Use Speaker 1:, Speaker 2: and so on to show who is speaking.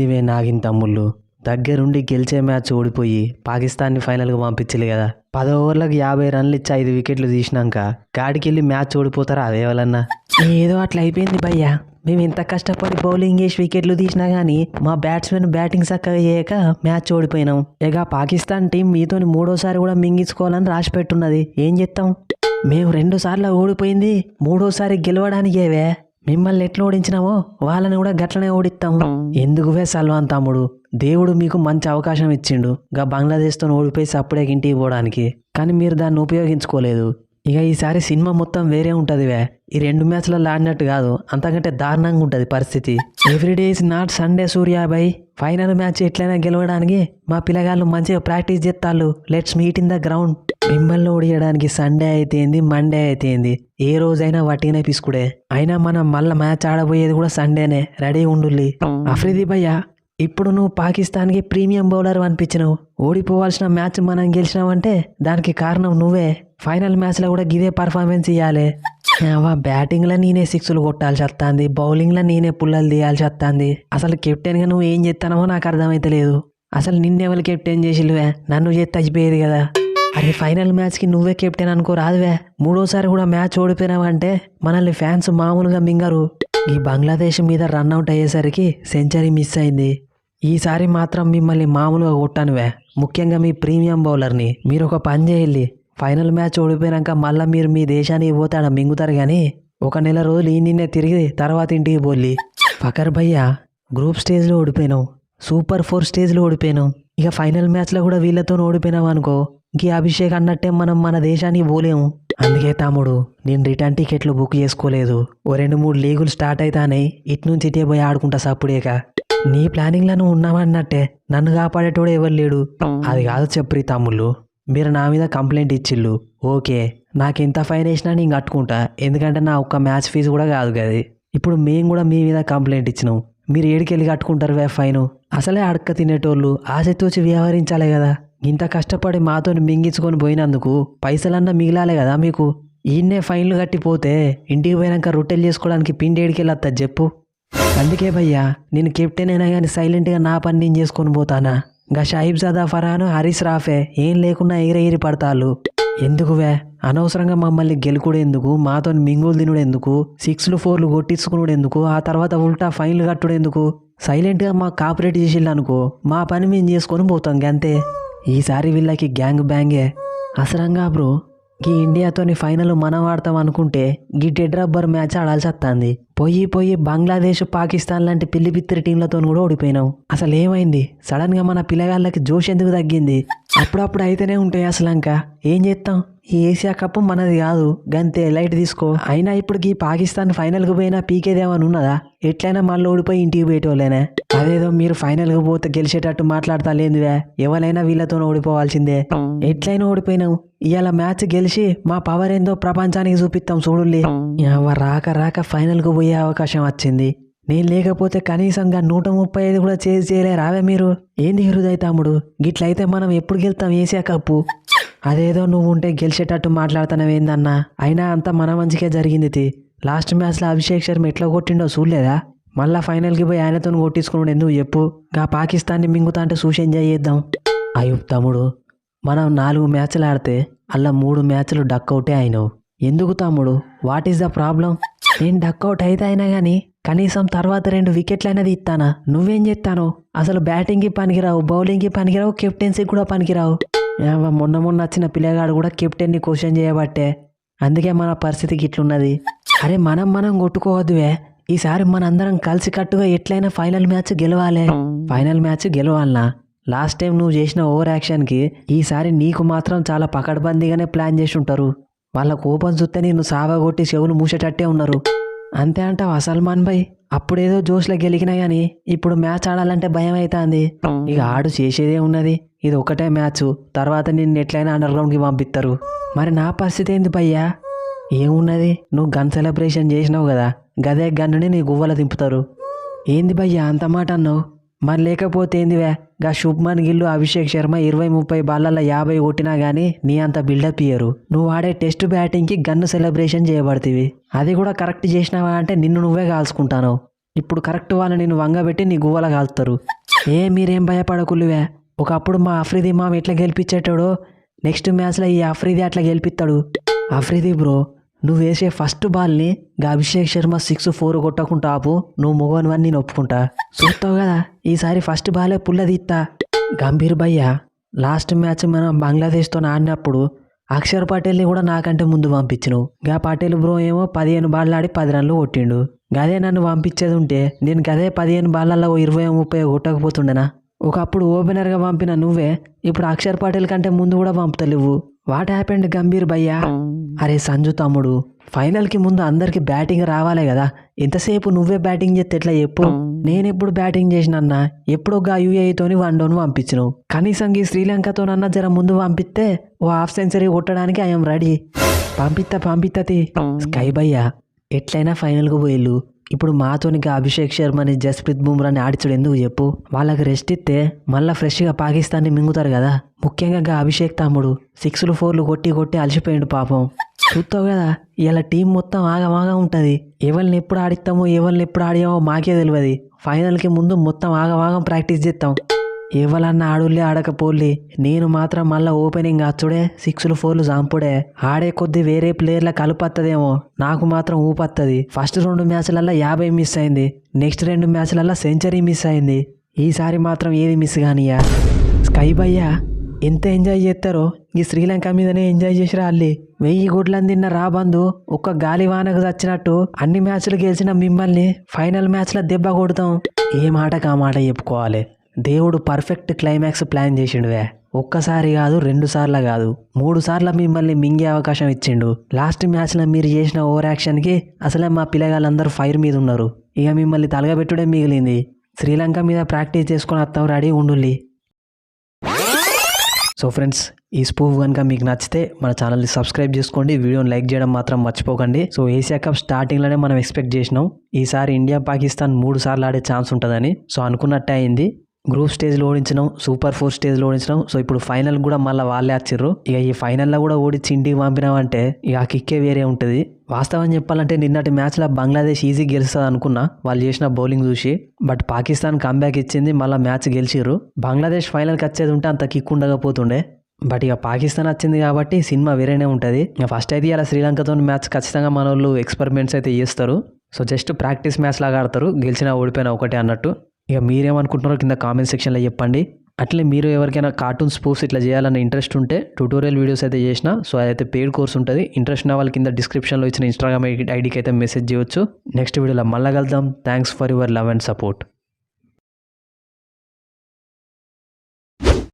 Speaker 1: ఏందివే నాగిన్ తమ్ముళ్ళు దగ్గరుండి గెలిచే మ్యాచ్ ఓడిపోయి పాకిస్తాన్ని ఫైనల్గా పంపించలే కదా. 10 ఓవర్లకు 50 రన్లు ఇచ్చి 5 వికెట్లు తీసినాక గాడికెళ్ళి మ్యాచ్ ఓడిపోతారా అదే వాళ్ళన్నా? ఏదో అట్లా అయిపోయింది భయ్యా. మేము ఇంత కష్టపడి బౌలింగ్ చేసి వికెట్లు తీసినా కానీ మా బ్యాట్స్మెన్ బ్యాటింగ్ చక్కగా చేయక మ్యాచ్ ఓడిపోయినాం. ఇక పాకిస్తాన్ టీం మీతోని 3ఓసారి కూడా మింగించుకోవాలని రాసి పెట్టున్నది. ఏం చేస్తాం? మేము 2 సార్లు ఓడిపోయింది 3ఓసారి గెలవడానికేవే. మిమ్మల్ని ఎట్లా ఓడించినామో వాళ్ళని కూడా గట్లనే ఓడిస్తాం. ఎందుకువే సల్మాన్ తమ్ముడు, దేవుడు మీకు మంచి అవకాశం ఇచ్చిండు గా బంగ్లాదేశ్తో ఓడిపోయి సప్పుడే ఇంటికి పోవడానికి. కానీ మీరు దాన్ని ఉపయోగించుకోలేదు. ఇక ఈసారి సినిమా మొత్తం వేరే ఉంటుందివే. ఈ 2 మ్యాచ్లలో ఆడినట్టు కాదు, అంతకంటే దారుణంగా ఉంటుంది పరిస్థితి. Every day is not Sunday Suryabhai. Final match ఎట్లయినా గెలవడానికి మా పిల్లగాళ్ళు మంచిగా ప్రాక్టీస్ చేస్తాళ్ళు. Let's meet in the ground. మిమ్మల్ని ఓడియడానికి సండే అయితేంది మండే అయితేంది ఏ రోజైనా వట్టినే పిసుకుడే. అయినా మనం మళ్ళీ మ్యాచ్ ఆడబోయేది కూడా సండేనే. రెడీ ఉండుల్లి. అఫ్రిది భయ్యా, ఇప్పుడు నువ్వు పాకిస్తాన్కి ప్రీమియం బౌలర్ అనిపించినావు. ఓడిపోవాల్సిన మ్యాచ్ మనం గెలిచినావంటే దానికి కారణం నువ్వే. ఫైనల్ మ్యాచ్లో కూడా గిదే పర్ఫార్మెన్స్ ఇవ్వాలి. బ్యాటింగ్లో నేనే 6లు కొట్టాల్సి వస్తుంది, బౌలింగ్లో నేనే పుల్లలు తీయాల్సి వస్తుంది. అసలు కెప్టెన్గా నువ్వు ఏం చేస్తానో నాకు అర్థమైతలేదు. అసలు నిన్నెవరు కెప్టెన్ చేసిలువే? నన్ను చేస్తే అయిపోయేది కదా. అరే ఫైనల్ మ్యాచ్కి నువ్వే కెప్టెన్ అనుకో రాదువే. 3ఓసారి కూడా మ్యాచ్ ఓడిపోయినావంటే మనల్ని ఫ్యాన్స్ మామూలుగా మింగరు. ఈ బంగ్లాదేశ్ మీద రన్అట్ అయ్యేసరికి సెంచరీ మిస్ అయింది. ఈసారి మాత్రం మిమ్మల్ని మామూలుగా కొట్టానువే, ముఖ్యంగా మీ ప్రీమియం బౌలర్ని. మీరు ఒక పని చేయాలి, ఫైనల్ మ్యాచ్ ఓడిపోయాక మళ్ళీ మీరు మీ దేశానికి పోతాడ మింగుతారు కానీ 1 నెల రోజులు ఈ నిన్నే తిరిగి తర్వాత ఇంటికి పోలి. ఫకర్ భయ్యా, గ్రూప్ స్టేజ్లో ఓడిపోయినావు, సూపర్ 4 స్టేజ్లో ఓడిపోయినావు. ఇక ఫైనల్ మ్యాచ్లో కూడా వీళ్ళతో ఓడిపోయినావు అనుకో, ఇంక అభిషేక్ అన్నట్టే మనం మన దేశానికి పోలేము. అందుకే తమ్ముడు నేను రిటర్న్ టికెట్లు బుక్ చేసుకోలేదు. ఓ 2-3 లీగులు స్టార్ట్ అవుతానే, ఇటు నుంచి ఇటే పోయి ఆడుకుంటా సప్పుడేక. నీ ప్లానింగ్లో నువ్వు ఉన్నావన్నట్టే, నన్ను కాపాడేటోడు ఎవరు లేడు. అది కాదు చెప్పరి తమ్ముళ్ళు, మీరు నా మీద కంప్లైంట్ ఇచ్చిళ్ళు. ఓకే, నాకెంత ఫైన్ వేసినా నేను కట్టుకుంటా, ఎందుకంటే నా ఒక్క మ్యాచ్ ఫీజు కూడా కాదు కది. ఇప్పుడు మేము కూడా మీ మీద కంప్లైంట్ ఇచ్చినాం, మీరు ఏడికెళ్ళి కట్టుకుంటారు వే ఫైను? అసలే అడక్క తినేటోళ్ళు ఆశతోచి వ్యవహరించాలి కదా. ఇంత కష్టపడి మాతో మింగించుకొని పోయినందుకు పైసలన్నా మిగిలాలే కదా మీకు. ఈయన్నే ఫైన్లు కట్టిపోతే ఇంటికి పోయినాక రొట్టెలు చేసుకోవడానికి పిండి ఏడికెళ్ళొస్తా చెప్పు. అందుకే భయ్యా, నేను కెప్టెన్ అయినా కానీ సైలెంట్గా నా పని నేను చేసుకొని పోతానా. గా షాయిబ్ జదా ఫరాను హరీష్ రాఫే ఏం లేకున్నా ఎగిరి పడతాళ్ళు. ఎందుకువే అనవసరంగా మమ్మల్ని గెలుకుడు ఎందుకు, మాతో మింగులు తినుడు ఎందుకు, 6లు 4లు కొట్టించుకున్నాడు ఎందుకు, ఆ తర్వాత ఉల్టా ఫైన్లు కట్టుడు ఎందుకు? సైలెంట్గా మాకు కాపరేట్ చేసిళ్ళు అనుకో, మా పని మేము చేసుకొని పోతాం గంతే. ఈసారి వీళ్ళకి గ్యాంగ్ బ్యాంగే. అసరంగా బ్రో, ఈ ఇండియాతోని ఫైనల్ మనం ఆడతాం అనుకుంటే ఈ డెడ్ రబ్బర్ మ్యాచ్ ఆడాల్సి వస్తుంది. పోయి బంగ్లాదేశ్ పాకిస్తాన్ లాంటి పిల్లి పిత్తిరి టీంలతో కూడా ఓడిపోయినాం. అసలు ఏమైంది? సడన్ గా మన పిల్లగాళ్ళకి జోష్ ఎందుకు తగ్గింది? అప్పుడప్పుడు అయితేనే ఉంటాయి అసలంక. ఏం చేస్తాం, ఈ ఏషియా కప్ మనది కాదు గంతే, లైట్ తీసుకో. అయినా ఇప్పుడు ఈ పాకిస్తాన్ ఫైనల్కి పోయినా పీకేదేమని ఉన్నదా? ఎట్లయినా మళ్ళీ ఓడిపోయి ఇంటికి పోయేటోళ్ళేనే. అదేదో మీరు ఫైనల్కి పోతే గెలిచేటట్టు మాట్లాడతా లేదువే. ఎవరైనా వీళ్ళతో ఓడిపోవాల్సిందే. ఎట్లయినా ఓడిపోయినాం, ఇవాళ మ్యాచ్ గెలిచి మా పవర్ ఏందో ప్రపంచానికి చూపిస్తాం చూడులే. రాక ఫైనల్కు పోయే అవకాశం వచ్చింది. నేను లేకపోతే కనీసంగా 135 కూడా చేయలే రావే మీరు. ఏంది హృదయ తమ్ముడు, గిట్లయితే మనం ఎప్పుడు గెలుతాం ఏషియా కప్పు? అదేదో నువ్వు ఉంటే గెలిచేటట్టు మాట్లాడుతున్నావేందన్నా. అయినా అంతా మన మంచిగా జరిగింది. లాస్ట్ మ్యాచ్లో అభిషేక్ శర్మ ఎట్లా కొట్టిండో చూడలేదా? మళ్ళా ఫైనల్కి పోయి ఆయనతో కొట్టించుకున్నాడు ఎందుకు చెప్పు? గా పాకిస్తాన్ని మింగుతా అంటే చూసి ఎంజాయ్ చేద్దాం. అయ్యూబ్ తమ్ముడు, మనం 4 మ్యాచ్లు ఆడితే అలా 3 మ్యాచ్లు డక్అవుటే అయినావు. ఎందుకు తమ్ముడు? What is the problem? నేను డక్అవుట్ అయితే అయినా కానీ కనీసం తర్వాత 2 వికెట్లైనది ఇస్తానా? నువ్వేం చేస్తాను? అసలు బ్యాటింగ్కి పనికిరావు, బౌలింగ్కి పనికిరావు, కెప్టెన్సీకి కూడా పనికిరావు. మొన్న వచ్చిన పిల్లగాడు కూడా కెప్టెన్ని క్వశ్చన్ చేయబట్టే అందుకే మన పరిస్థితికి ఇట్లున్నది. అరే మనం కొట్టుకోవద్దువే. ఈసారి మనందరం కలిసి కట్టుగా ఎట్లయినా ఫైనల్ మ్యాచ్ గెలవాలి. ఫైనల్ మ్యాచ్ గెలవాలనా? లాస్ట్ టైం నువ్వు చేసిన ఓవర్ యాక్షన్కి ఈసారి నీకు మాత్రం చాలా పకడ్బందీగానే ప్లాన్ చేసి ఉంటారు. వాళ్ళ కోపం చూస్తే నిన్ను సావగొట్టి చెవులు మూసేటట్టే ఉన్నారు. అంతే అంటావా సల్మాన్ భాయ్? అప్పుడేదో జోష్లో గెలికినా గానీ ఇప్పుడు మ్యాచ్ ఆడాలంటే భయం అవుతుంది. ఇక ఆడు చేసేదే ఉన్నది, ఇది ఒకటే మ్యాచ్, తర్వాత నిన్ను ఎట్లయినా అండర్ గ్రౌండ్కి పంపిస్తారు. మరి నా పరిస్థితి ఏంది భయ్యా? ఏమున్నది, నువ్వు గన్ సెలబ్రేషన్ చేసినావు కదా, గదే గన్నుని నీ గువ్వల దింపుతారు. ఏంది భయ్యా అంత మాట అన్నావు? మరి లేకపోతే ఏందివే, గా శుభ్మన్ గిల్లు అభిషేక్ శర్మ 20-30 బాళ్ళల్లో 50 కొట్టినా గానీ నీ అంత బిల్డప్ ఇయ్యరు. నువ్వు ఆడే టెస్ట్ బ్యాటింగ్కి గన్ను సెలబ్రేషన్ చేయబడుతుంది. అది కూడా కరెక్ట్ చేసినావా అంటే నిన్ను నువ్వే కాల్చుకుంటాను. ఇప్పుడు కరెక్ట్ వాళ్ళని నేను వంగబెట్టి నీ గువ్వల కాలుతారు. మీరేం భయపడకులువే. ఒకప్పుడు మా అఫ్రిది మామ ఎట్లా గెలిపించేటాడో నెక్స్ట్ మ్యాచ్లో ఈ అఫ్రిది అట్లా గెలిపిస్తాడు. అఫ్రిది బ్రో, నువ్వు వేసే ఫస్ట్ బాల్ని అభిషేక్ శర్మ 6-4 కొట్టకుండా ఆపు. నువ్వు మొగోనివని నేను ఒప్పుకుంటా. చూస్తావు కదా ఈసారి ఫస్ట్ బాలే పుల్ల తీస్తా. గంభీర్ భయ్య, లాస్ట్ మ్యాచ్ మనం బంగ్లాదేశ్తో ఆడినప్పుడు అక్షర్ పటేల్ని కూడా నాకంటే ముందు పంపించినావు. పటేల్ బ్రో ఏమో 15 బాళ్ళు ఆడి 10 రన్లు కొట్టిండు. గదే నన్ను పంపించేది ఉంటే నేను గదే 15 బాళ్ళల్లో 20-30 కొట్టకపోతుండేనా? ఒకప్పుడు ఓపెనర్గా పంపిన నువ్వే ఇప్పుడు అక్షర్ పటేల్ కంటే ముందు కూడా పంపుతలేవు. వాట్ హ్యాపెండ్ గంభీర్ భయ్యా? అరే సంజు తమ్ముడు, ఫైనల్కి ముందు అందరికి బ్యాటింగ్ రావాలే కదా. ఎంతసేపు నువ్వే బ్యాటింగ్ చేస్తే ఎట్లా చెప్పు? నేనెప్పుడు బ్యాటింగ్ చేసినన్నా ఎప్పుడో యూఏఈతోని 1 డౌన్ పంపించినావు. కనీసం ఈ శ్రీలంకతోనన్నా జర ముందు పంపిస్తే ఓ హాఫ్ సెంచరీ కొట్టడానికి ఐఎమ్ రెడీ. పంపిత్తతి. స్కై భయ్యా, ఎట్లయినా ఫైనల్కు పోయిల్లు. ఇప్పుడు మాతోనిగా అభిషేక్ శర్మని జస్ప్రీత్ బుమ్రాని ఆడిచుడు ఎందుకు చెప్పు? వాళ్ళకి రెస్ట్ ఇస్తే మళ్ళీ ఫ్రెష్గా పాకిస్తాన్ని మింగుతారు కదా. ముఖ్యంగా అభిషేక్ తమ్ముడు 6-4 కొట్టి అలసిపోయిండు పాపం. చూస్తావు కదా ఇలా టీం మొత్తం ఆగమాగా ఉంటుంది. ఎవరిని ఎప్పుడు ఆడిస్తామో ఎవరిని ఎప్పుడు ఆడామో మాకే తెలియదు. ఫైనల్కి ముందు మొత్తం ఆగమాగం ప్రాక్టీస్ చేస్తాం. ఎవరన్నా ఆడులే ఆడకపోలే, నేను మాత్రం మళ్ళీ ఓపెనింగ్ అచ్చుడే 6-4 జాంపుడే. ఆడే కొద్దీ వేరే ప్లేయర్ల కలుపత్తదేమో, నాకు మాత్రం ఊపత్తది. ఫస్ట్ 2 మ్యాచ్లల్లో 50 మిస్ అయింది. నెక్స్ట్ 2 మ్యాచ్లల్లో సెంచరీ మిస్ అయింది. ఈసారి మాత్రం ఏది మిస్ కానియా. స్కై భయ్యా, ఎంత ఎంజాయ్ చేస్తారో ఈ శ్రీలంక మీదనే ఎంజాయ్ చేసిరా అల్లి. 1000 గోట్లని తిన్న రాబందు ఒక్క గాలివానకు చచ్చినట్టు అన్ని మ్యాచ్లు గెలిచిన మిమ్మల్ని ఫైనల్ మ్యాచ్లో దెబ్బ కొడతాం. ఏ మాటకు ఆ మాట చెప్పుకోవాలి. దేవుడు పర్ఫెక్ట్ క్లైమాక్స్ ప్లాన్ చేసిండువే. ఒక్కసారి కాదు, 2 సార్లు కాదు, 3 సార్లు మిమ్మల్ని మింగే అవకాశం ఇచ్చిండు. లాస్ట్ మ్యాచ్లో మీరు చేసిన ఓవర్ యాక్షన్కి అసలే మా పిల్లగాళ్ళందరూ ఫైర్ మీద ఉన్నారు. ఇక మిమ్మల్ని తలగబెట్టుడే మిగిలింది. శ్రీలంక మీద ప్రాక్టీస్ చేసుకొని వస్తాం, రెడీ ఉండుల్లి. సో ఫ్రెండ్స్, ఈ స్పూఫ్ కనుక మీకు నచ్చితే మన ఛానల్ని సబ్స్క్రైబ్ చేసుకోండి. వీడియోని లైక్ చేయడం మాత్రం మర్చిపోకండి. సో ఏషియా కప్ స్టార్టింగ్లోనే మనం ఎక్స్పెక్ట్ చేసినాం ఈసారి ఇండియా పాకిస్తాన్ 3 సార్లు ఆడే ఛాన్స్ ఉంటుందని. సో అనుకున్నట్టే అయింది. గ్రూప్ స్టేజ్లో ఓడించినాం, సూపర్ 4 స్టేజ్లో ఓడించినాం. సో ఇప్పుడు ఫైనల్ కూడా మళ్ళీ వాళ్ళే వచ్చిర్రు. ఇక ఈ ఫైనల్లో కూడా ఓడించి ఇంటికి పంపినామంటే ఇక ఆ కిక్కే వేరే ఉంటుంది. వాస్తవం చెప్పాలంటే నిన్నటి మ్యాచ్లో బంగ్లాదేశ్ ఈజీ గెలుస్తుంది అనుకున్నా వాళ్ళు చేసిన బౌలింగ్ చూసి. బట్ పాకిస్తాన్ కంబ్యాక్ ఇచ్చింది, మళ్ళీ మ్యాచ్ గెలిచిర్రు. బంగ్లాదేశ్ ఫైనల్కి వచ్చేది ఉంటే అంత కిక్ ఉండకపోతుండే. బట్ ఇక పాకిస్తాన్ వచ్చింది కాబట్టి సినిమా వేరేనే ఉంటుంది. ఇక ఫస్ట్ అయితే ఇలా శ్రీలంకతో మ్యాచ్ ఖచ్చితంగా మన వాళ్ళు ఎక్స్పెరిమెంట్స్ అయితే చేస్తారు. సో జస్ట్ ప్రాక్టీస్ మ్యాచ్ లాగా ఆడతారు, గెలిచినా ఓడిపోయినా ఒకటే అన్నట్టు. ఇక మీరేమనుకుంటున్నారో కింద కామెంట్ సెక్షన్లో చెప్పండి. అట్లే మీరు ఎవరికైనా కార్టూన్ స్పూఫ్స్ ఇట్లా చేయాలన్న ఇంట్రెస్ట్ ఉంటే ట్యూటోరియల్ వీడియోస్ అయితే చేసిన. సో అదైతే పెయిడ్ కోర్స్ ఉంటుంది. ఇంట్రెస్ట్ ఉన్న వాళ్ళ కింద డిస్క్రిప్షన్లో ఇచ్చిన ఇన్స్టాగ్రామ్ ఐడికి అయితే మెసేజ్ చేయొచ్చు. నెక్స్ట్ వీడియోలో మళ్ళీ కలుద్దాం. Thanks for your love and support.